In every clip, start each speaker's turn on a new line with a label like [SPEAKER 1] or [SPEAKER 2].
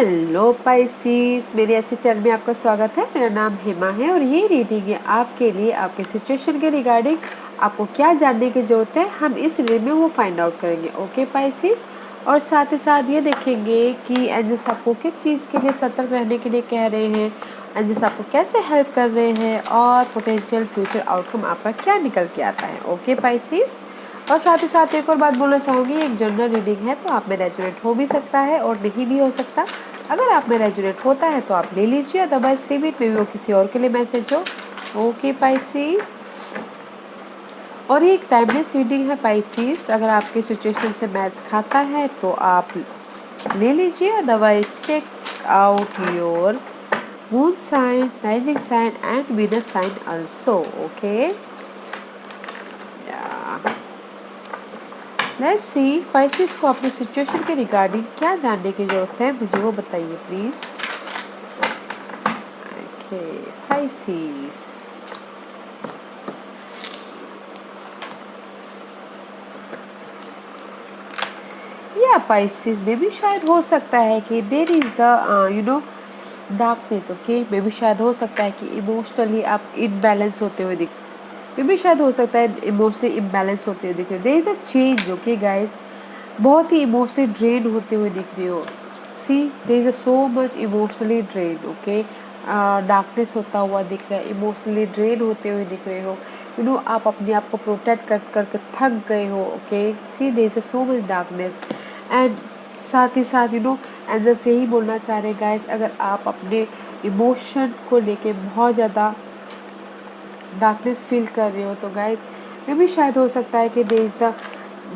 [SPEAKER 1] Hello Pisces, मेरे अच्छे channel में आपका स्वागत है। मेरा नाम हेमा है और ये रीडिंग है आपके लिए, आपके सिचुएशन के रिगार्डिंग आपको क्या जानने की ज़रूरत है, हम इस रीडिंग में वो फाइंड आउट करेंगे। ओके पाइसिस, और साथ ही साथ ये देखेंगे कि एंजल्स आपको किस चीज़ के लिए सतर्क रहने के लिए कह रहे हैं, एंजल्स आपको कैसे हेल्प कर रहे हैं और पोटेंशियल फ्यूचर आउटकम आपका क्या निकल के आता है। ओके पाइसिस, और साथ ही साथ एक और बात बोलना चाहूँगी, एक जनरल रीडिंग है तो आप में रेजोनेट हो भी सकता है और नहीं भी हो सकता। अगर आप में रेजोनेट होता है तो आप ले लीजिए, otherwise leave it, may be वो किसी और के लिए मैसेज हो। ओके पाइसिस, और ये एक टाइमलेस रीडिंग है पाइसिस, अगर आपके सिचुएशन से मैच खाता है तो आप ले लीजिए, otherwise check out your moon sign, rising sign and Venus sign also. Okay, let's see Pisces को अपने सिचुएशन के रिगार्डिंग क्या जानने की जरूरत है, मुझे वो बताइए प्लीज। ओके पाइसिस, या पाइसिस में भी शायद हो सकता है कि there is the darkness. Okay, में भी शायद हो सकता है कि इमोशनली आप इनबैलेंस होते हुए दिख, में भी शायद हो सकता है इमोशनली इम्बैलेंस होते हुए दिख रहे हो। There is a change. Okay guys, बहुत ही इमोशनली ड्रेन होते हुए दिख रही हो। See, there is a so much emotionally drain. Okay, darkness होता हुआ दिख रहा है, इमोशनली ड्रेन होते हुए दिख रहे हो। आप अपने आप को प्रोटेक्ट कर करके थक गए हो। Okay, see, there is a so much darkness and साथ ही साथ एंजल्स यही बोलना चाह रहे हैं गाइस, अगर आप अपने इमोशन को लेके बहुत ज़्यादा डार्कनेस फील कर रहे हो तो गाइस में भी शायद हो सकता है कि देयर इज द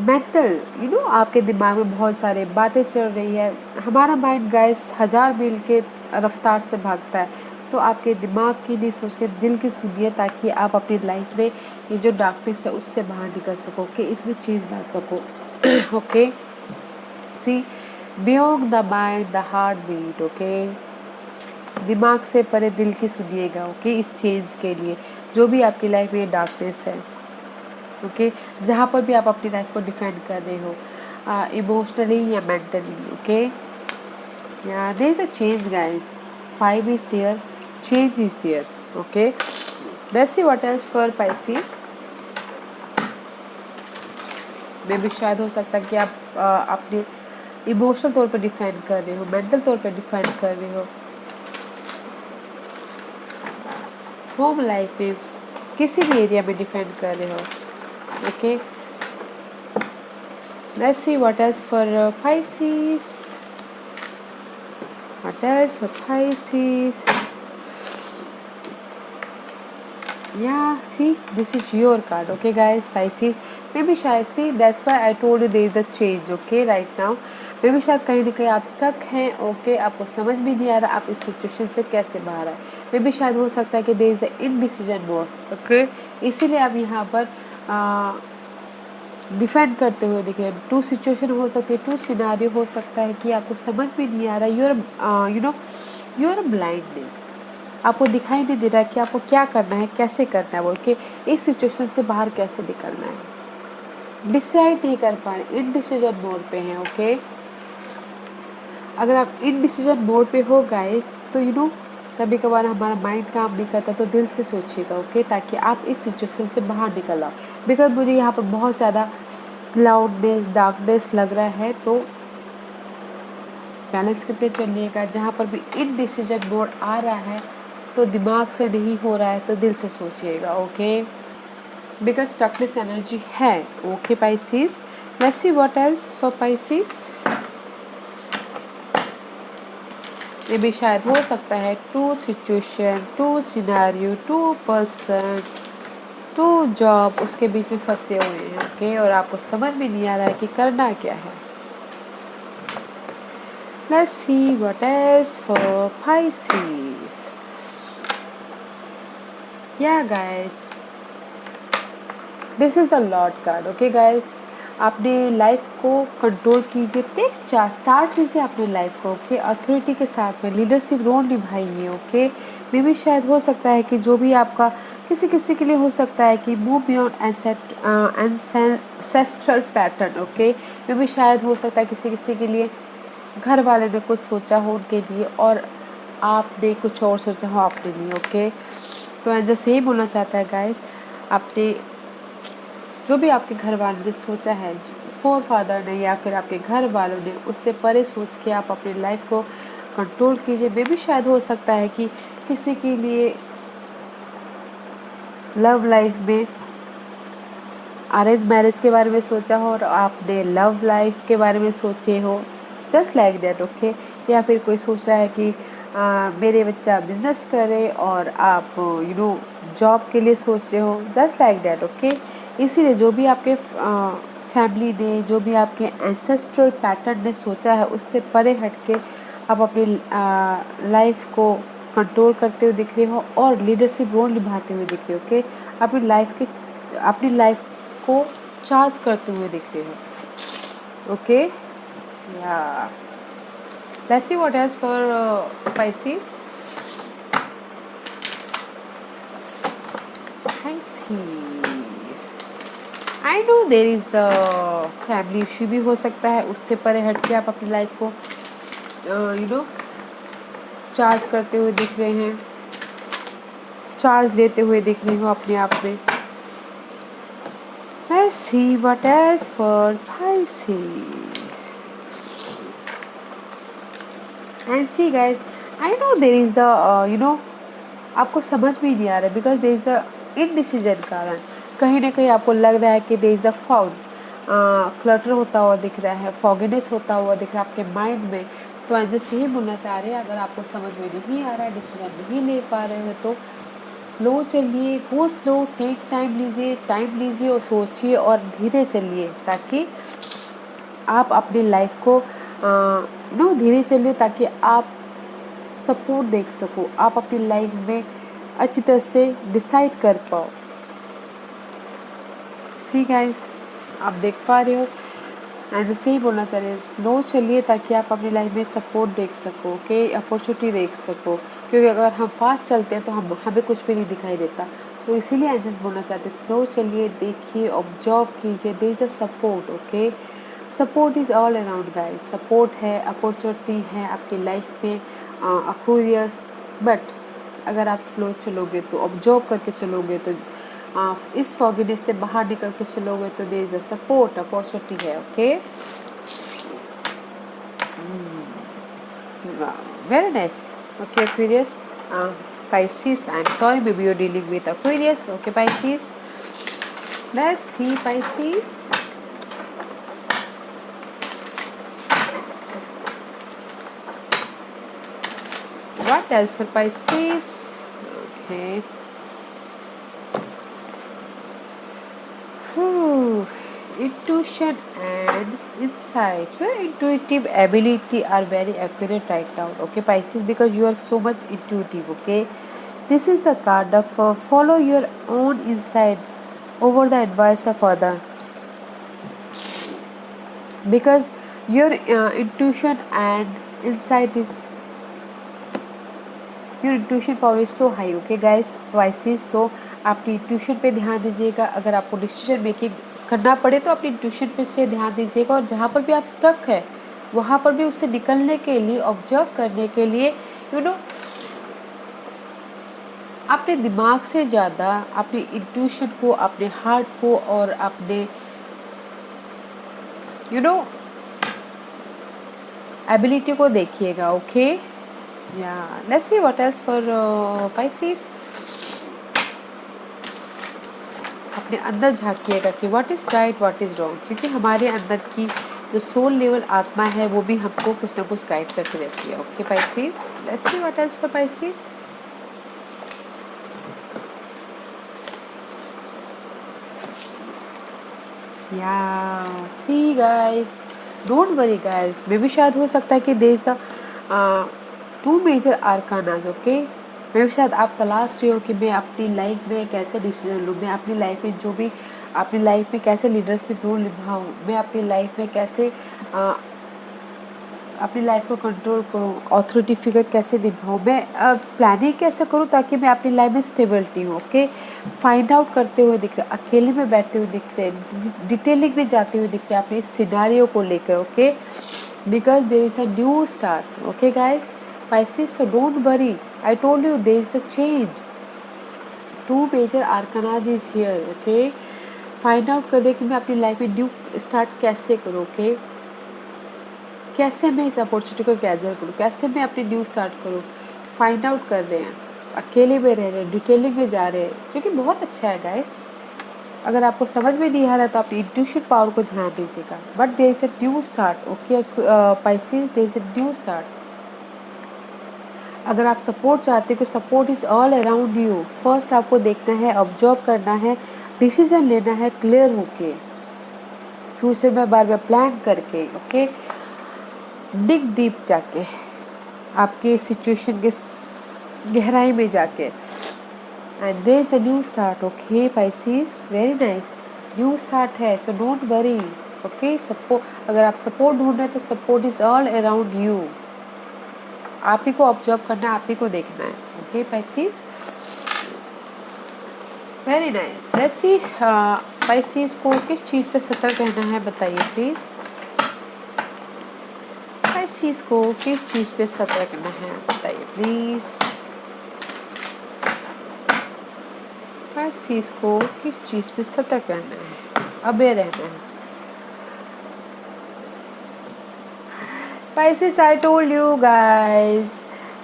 [SPEAKER 1] मेंटल, आपके दिमाग में बहुत सारे बातें चल रही है। हमारा माइंड गाइस 1000 मील के रफ्तार से भागता है, तो आपके दिमाग की नहीं सोच के दिल की सुनिए, ताकि आप अपनी लाइफ में ये जो डार्कनेस है उससे बाहर निकल सको, कि इसमें चेंज ला सको। Okay, see, beyond the mind the heart beat. Okay, दिमाग से परे दिल की सुनिएगा। ओके, इस चेंज के लिए जो भी आपकी लाइफ में डार्कनेस है, ओके, जहाँ पर भी आप अपनी लाइफ को डिफेंड कर रहे हो, इमोशनली या mentally. Okay, yeah there is a change guys, 5 is there, change is there. Okay, let's see what else for Pisces. मे भी शायद हो सकता है कि आप अपने इमोशनल तौर पर डिफेंड कर रहे हो, मेंटल तौर पर डिफेंड कर रहे हो, होम लाइफ में किसी भी एरिया में डिफेंड कर रहे हो। Okay, let's see what else for Pisces, what else for Pisces. Yeah see, this is your card. Okay guys, Pisces मे भी शायद, see that's why I told you there is the change. Okay, right now मे भी शायद कहीं ना कहीं आप stuck हैं। Okay, आपको समझ भी नहीं आ रहा आप इस सिचुएशन से कैसे बाहर आए। मे भी शायद हो सकता है कि there is the indecision mode. Okay, इसीलिए आप यहाँ पर डिफेंड करते हुए दिख रहे हैं। 2 सिचुएशन हो सकती है, 2 सिनारियो हो सकता है कि आपको समझ भी नहीं आ रहा, यूर ब्लाइंडनेस, आपको दिखाई नहीं दे रहा है कि आपको क्या करना है, कैसे करना है, बोल के इस सिचुएशन से बाहर कैसे निकलना है, डिसाइड नहीं कर पा रहे, इनडिसीजन मोड पे हैं। ओके, अगर आप इनडिसीजन मोड पे हो गाइस तो कभी कभार हमारा माइंड काम नहीं करता, तो दिल से सोचिएगा। ओके, ताकि आप इस सिचुएशन से बाहर निकल आओ। बिकॉज मुझे यहाँ पर बहुत ज़्यादा क्लाउडनेस, डार्कनेस लग रहा है, तो बैलेंस करके चलिएगा। जहाँ पर भी इनडिसीजन मोड आ रहा है तो दिमाग से नहीं हो रहा है तो दिल से सोचिएगा। ओके, बिकॉज टकनेस एनर्जी है। Okay Pisces, let's see what else for Pisces. ये भी शायद हो सकता है 2 सिचुएशन, 2 सिनेरियो, 2 पर्सन, 2 जॉब उसके बीच में फंसे हुए हैं। ओके, और आपको समझ में नहीं आ रहा है कि करना क्या है। Let's see what else for Pisces. Yeah guys, this is the lord card. Okay guys, अपने लाइफ को कंट्रोल कीजिए। टेक चार्ज लीजिए अपने लाइफ को। ओके, अथॉरिटी के साथ में लीडरशिप रोल निभाइए। ओके, मे भी शायद हो सकता है कि जो भी आपका किसी किसी के लिए हो सकता है कि move beyond ancestral pattern. Okay, मे भी शायद हो सकता है किसी किसी के लिए घर वाले ने कुछ सोचा हो उनके लिए और आपने कुछ और सोचा हो अपने लिए। ओके, तो एज सेम होना चाहता है गाइस, आपने जो भी आपके घर वालों ने सोचा है, फोर फादर ने या फिर आपके घर वालों ने, उससे परे सोच के आप अपनी लाइफ को कंट्रोल कीजिए। मे भी शायद हो सकता है कि किसी के लिए लव लाइफ में अरेंज मैरिज के बारे में सोचा हो और आपने लव लाइफ के बारे में सोचे हो, जस्ट लाइक दैट। ओके, या फिर कोई सोच रहा है कि मेरे बच्चा बिजनेस करे और आप जॉब के लिए सोच रहे हो, जस्ट लाइक दैट। ओके, इसीलिए जो भी आपके फैमिली ने, जो भी आपके एंसेस्ट्रल पैटर्न ने सोचा है, उससे परे हट के आप अपनी लाइफ को कंट्रोल करते हुए दिख रहे हो और लीडरशिप रोल निभाते हुए दिख रहे हो। ओके, अपनी लाइफ को चार्ज करते हुए दिख रहे हो। ओके, या let's see what else for Pisces. I see. I know there is the family issue भी हो सकता है, उससे परे हट के आप अपनी लाइफ को चार्ज करते हुए दिख रहे हैं, चार्ज लेते हुए दिख रहे हो अपने आप में। Let's see what else for Pisces. And see guys, I know there is the आपको समझ में नहीं आ रहा है because there is the indecision. कारण कहीं ना कहीं आपको लग रहा है कि there is the fog, clutter होता हुआ दिख रहा है, फॉगिनेस होता हुआ दिख रहा है आपके माइंड में। तो ऐसे से ही बोलना चाह रहे हैं, अगर आपको समझ में नहीं आ रहा है, डिसीजन नहीं ले पा रहे हो, तो स्लो चलिए, गो स्लो, टेक टाइम लीजिए और सोचिए और धीरे चलिए, ताकि आप अपनी लाइफ को धीरे चलिए, ताकि आप सपोर्ट देख सको, आप अपनी लाइफ में अच्छी तरह से डिसाइड कर पाओ। सी गाइस, आप देख पा रहे हो, ऐसे से ही बोलना चाह रहे हैं, स्लो चलिए ताकि आप अपनी लाइफ में सपोर्ट देख सको, ओके, अपॉर्चुनिटी देख सको। क्योंकि अगर हम फास्ट चलते हैं तो हमें कुछ भी नहीं दिखाई देता। तो इसीलिए ऐसे बोलना चाहते हैं, स्लो चलिए, देखिए, ऑब्जर्व कीजिए, there is the support. Okay, support is all around guys, support है, अपॉर्चुनिटी है आपकी लाइफ में, अक्वेरियस। बट अगर आप स्लो चलोगे, तो ऑब्जर्व करके चलोगे, तो इस फॉगिनेस से बाहर निकल के चलोगे, तो there is the support, opportunity है। Okay, very nice. Okay Aquarius, Pisces, I'm sorry maybe you're dealing with Aquarius. Okay Pisces, let's see Pisces. What else for Pisces? Okay. Intuition and insight. Your intuitive ability are very accurate right now. Okay Pisces, because you are so much intuitive. Okay, this is the card of follow your own insight over the advice of other, because your intuition and insight is, your intuition power is so high. Okay guys Pisces, तो अपनी intuition पे ध्यान दीजिएगा। अगर आपको decision making करना पड़े तो अपनी इंट्यूशन पे से ध्यान दीजिएगा, और जहाँ पर भी आप स्टक है वहाँ पर भी उससे निकलने के लिए, ऑब्जर्व करने के लिए, अपने दिमाग से ज़्यादा अपनी इंट्यूशन को, अपने हार्ट को और अपने एबिलिटी को देखिएगा। Okay, Yeah, let's see what else for Pisces. अपने अंदर झांकिएगा कि what is right, what is wrong, क्योंकि हमारे अंदर की जो सोल लेवल आत्मा है वो भी हमको कुछ ना कुछ गाइड करती रहती है। Okay Pisces, let's see what else for Pisces. Yeah, see guys, don't worry guys, मे भी शायद हो सकता है कि देश द टू मेजर आर्कानाज। ओके, मैं शायद आप तलाश रहे हो कि मैं अपनी लाइफ में कैसे डिसीजन लूँ, मैं अपनी लाइफ में जो भी अपनी लाइफ में कैसे लीडरशिप रोल निभाऊँ, मैं अपनी लाइफ में कैसे अपनी लाइफ को कंट्रोल करूँ, अथॉरिटी फिगर कैसे निभाऊँ, मैं प्लानिंग कैसे करूँ ताकि मैं अपनी लाइफ में स्टेबिलिटी हूँ। ओके, फाइंड आउट करते हुए दिख रहे, अकेले में बैठते हुए दिख रहे, डिटेलिंग में जाते हुए दिख रहे अपने इस सिनारियो को लेकर। Okay, because there is a new start. Okay guys, Pisces, so don't worry. I told you there is a change. Two major arcanas is here. Okay, find out करें कि मैं अपनी लाइफ में न्यू स्टार्ट कैसे करूँ. Okay, कैसे मैं इस अपॉर्चुनिटी को गैदर करूँ, कैसे मैं अपनी न्यू स्टार्ट करूँ. फाइंड आउट कर रहे हैं, अकेले में रह रहे हैं, डिटेलिंग में जा रहे हैं, जो कि बहुत अच्छा है गाइस. अगर आपको समझ में नहीं आ रहा तो अपनी इंट्यूशन पावर को ध्यान दीजिएगा. But there is a new start. Okay Pisces, there is a new start. अगर आप सपोर्ट चाहते हो कि support is all around you, first आपको देखना है, ऑब्जर्व करना है, डिसीजन लेना है क्लियर होके, फ्यूचर में बार बार प्लान करके. ओके, डिग डीप जाके, आपके सिचुएशन के गहराई में जाके. And there is a new start. Okay Pisces, very nice, new start है, so don't worry. Okay, support, अगर आप सपोर्ट ढूंढ रहे हैं तो support is all around you. आप ही को ऑब्जर्व करना है, आप ही को देखना है. Okay Pisces, very nice. Let's see Pisces को किस चीज़ पे सतर्क रहना है, बताइए प्लीज़. पाइसेस को किस चीज़ पे सतर्क रहना है, बताइए प्लीज़. पाइसेस को किस चीज़ पे सतर्क रहना है, अवेयर रहना है. Pisces, I told you guys,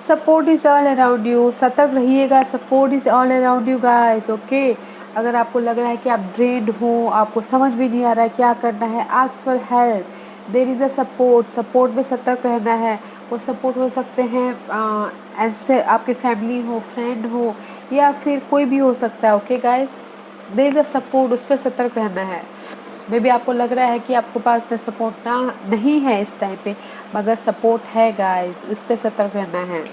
[SPEAKER 1] support is all around you. सतर्क रहिएगा, support is all around you guys. Okay, अगर आपको लग रहा है कि आप ड्रेन्ड हो, आपको समझ भी नहीं आ रहा है क्या करना है, ask for help. There is a support. Support में सतर्क रहना है. वो सपोर्ट हो सकते हैं ऐसे आपके फैमिली हो, फ्रेंड हो, या फिर कोई भी हो सकता है. Okay guys, there is a support, उस पर सतर्क रहना है. मे भी आपको लग रहा है कि आपके पास में सपोर्ट नहीं है इस टाइम पे, मगर सपोर्ट है गाइस, उस पर सतर्क रहना है.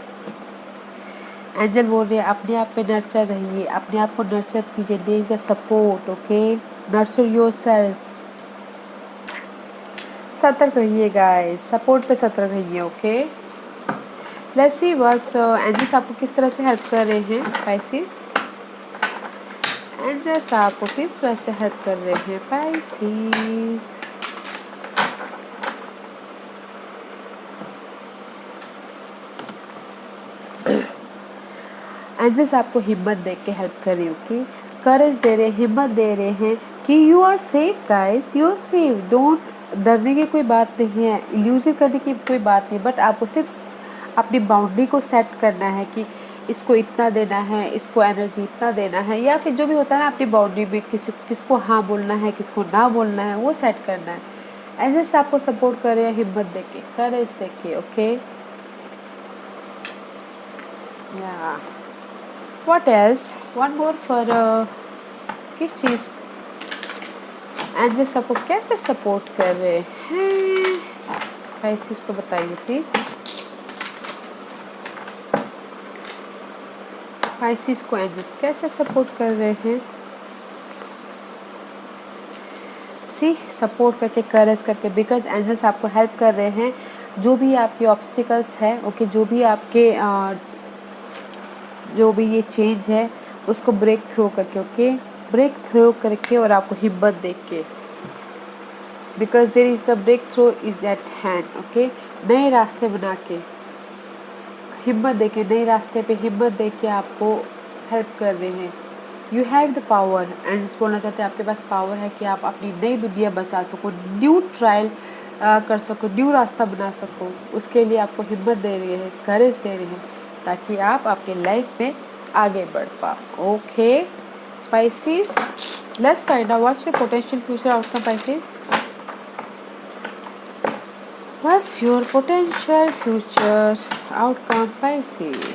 [SPEAKER 1] एंजल बोल रहे हैं अपने आप पे नर्चर रहिए, अपने आप को नर्चर कीजिए. There is a support. Okay, nurture yourself. सतर्क रहिए गाइस, सपोर्ट पे सतर्क रहिए. ओके, लेट्स सी बस एंजल्स आपको किस तरह से हेल्प कर रहे हैं. पाइसेस, एंजल्स आपको किस तरह से हेल्प कर रहे हैं. पाइसेस, एंजल्स आपको हिम्मत दे के हेल्प कर रही. ओके, करेज दे रहे हैं, हिम्मत दे रहे हैं कि you are safe guys, you are safe. Don't, डरने की कोई बात नहीं है, इल्यूजन करने की कोई बात नहीं. बट आपको सिर्फ अपनी बाउंड्री को सेट करना है कि इसको इतना देना है, इसको एनर्जी इतना देना है, या फिर जो भी होता है ना अपनी बाउंड्री में किसको हाँ बोलना है, किसको ना बोलना है, वो सेट करना है. एंजल्स आपको सपोर्ट कर रहे हैं हिम्मत दे के, करेज दे के. ओके, या what else, one more for किस चीज़ एंजल्स आपको कैसे सपोर्ट कर रहे हैं. पाइसेस को बताइए प्लीज. पाइसेस को एंजल्स कैसे सपोर्ट कर रहे हैं. सी, सपोर्ट करके, करेज करके, बिकॉज एंजल्स आपको हेल्प कर रहे हैं. जो भी आपके ऑब्स्टिकल्स है, ओके, जो भी आपके जो भी ये चेंज है उसको ब्रेक थ्रू करके. ओके, ब्रेक थ्रू करके और आपको हिम्मत दे के, because there is the breakthrough is at hand. Okay, नए रास्ते बना के, हिम्मत दे के, नए रास्ते पे हिम्मत दे के आपको हेल्प कर रहे हैं. You have the power. And बोलना चाहते हैं आपके पास पावर है कि आप अपनी नई दुनिया बसा सको, न्यू ट्रायल कर सको, न्यू रास्ता बना सको. उसके लिए आपको हिम्मत दे रहे हैं, करेज दे रहे हैं, ताकि आप अपनी लाइफ में आगे बढ़ पाओ. Okay Pisces, let's find out what's your potential future outcome. Pisces, what's your potential future outcome. Pisces,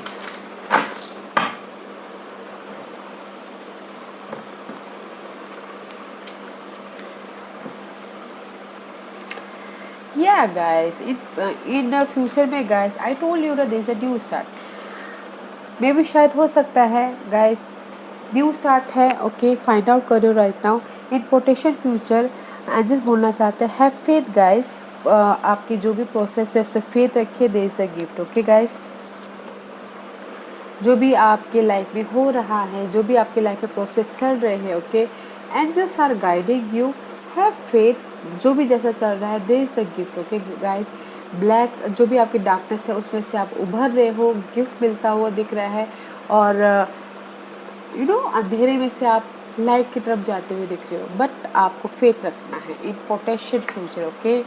[SPEAKER 1] yeah guys, in the future में guys, I told you that there is a new start. मे भी शायद हो सकता है guys, new start है. Okay, find out करो right now in potential future. Angels बोलना चाहते हैं हैव फेथ गाइस. आपकी जो भी प्रोसेस है उस पर फेथ रखिए. There is the gift. Okay guys, जो भी आपके लाइफ में हो रहा है, जो भी आपके लाइफ में प्रोसेस चल रहे हैं, okay, angels are guiding you. Have faith. जो भी जैसा चल रहा है, there is the gift. Okay guys, black जो भी आपकी डार्कनेस है उसमें से आप उभर रहे हो, गिफ्ट मिलता हुआ दिख रहा है, और अंधेरे में से आप लाइट की तरफ जाते हुए दिख रहे हो, बट आपको फेथ रखना है इन पोटेंशियल फ्यूचर. ओके,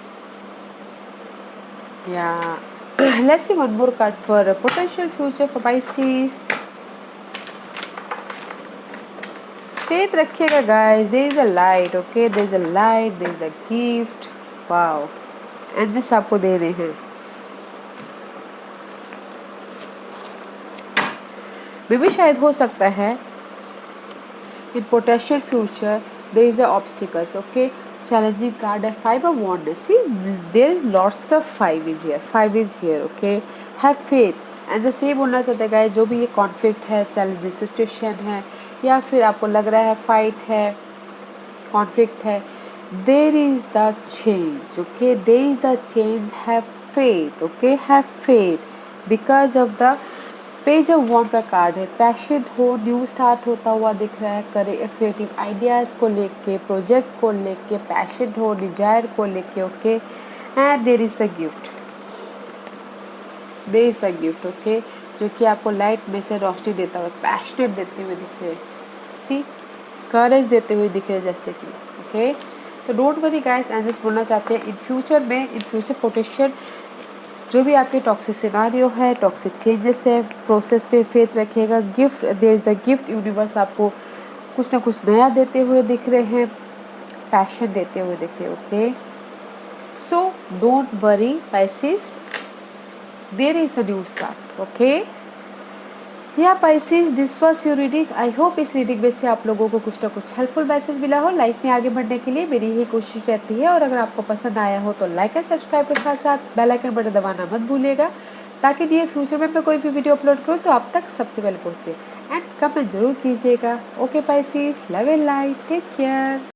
[SPEAKER 1] या let's see one more card for a potential future for Pisces. Faith रखिएगा guys, there is a light. Okay, there is a light, there is a gift. Wow, angels आपको दे रहे हैं. Baby शायद हो सकता है in potential future there is a obstacles. Okay, challenging card है 5 of wands. See, there is lots of 5 is here. 5 is here. Okay, have faith. And जैसे ये बोलना चाहते हैं गाइस, जो भी ये कॉन्फ्लिक्ट है, चैलेंजिंग सिचुएशन है, या फिर आपको लग रहा है फाइट है, कॉन्फ्लिक्ट है, there is the change. Okay, there is the change. Have faith. Okay, have faith because of the page of wand का कार्ड है. पैशन हो, न्यू स्टार्ट होता हुआ दिख रहा है, क्रिएटिव आइडियाज़ को लेके, प्रोजेक्ट को लेके, पैशन हो, डिजायर को लेके. Okay, and there is the gift. There is the gift. Okay, जो कि आपको लाइट में से रोशनी देता हुआ, पैशनेट देते हुए दिख रहे हैं. सी, करेज देते हुए दिख रहे हैं जैसे कि. ओके, तो डोंट वरी गाइस, एंजल्स बोलना चाहते हैं इन फ्यूचर में, इन फ्यूचर पोटेंशियल जो भी आपके टॉक्सिक सिनारियो है, टॉक्सिक चेंजेस है, प्रोसेस पे फेथ रखिएगा. Gift, there is the gift. Universe आपको कुछ ना कुछ नया देते हुए दिख रहे हैं, पैशन देते हुए दिख रहे हैं. Okay, so don't worry Pisces, there is a new start. Okay, या Pisces, this was your reading. I hope इस रीडिंग में से आप लोगों को कुछ ना कुछ हेल्पफुल मैसेज मिला हो. लाइफ में आगे बढ़ने के लिए मेरी यही कोशिश रहती है, और अगर आपको पसंद आया हो तो लाइक एंड सब्सक्राइब के साथ साथ बेल आइकन बटन दबाना मत भूलिएगा, ताकि नियर फ्यूचर में मैं कोई भी वीडियो अपलोड करूँ तो आप तक सबसे पहले पहुँचे. एंड कमेंट जरूर कीजिएगा. Okay Pisces, love and light, take care.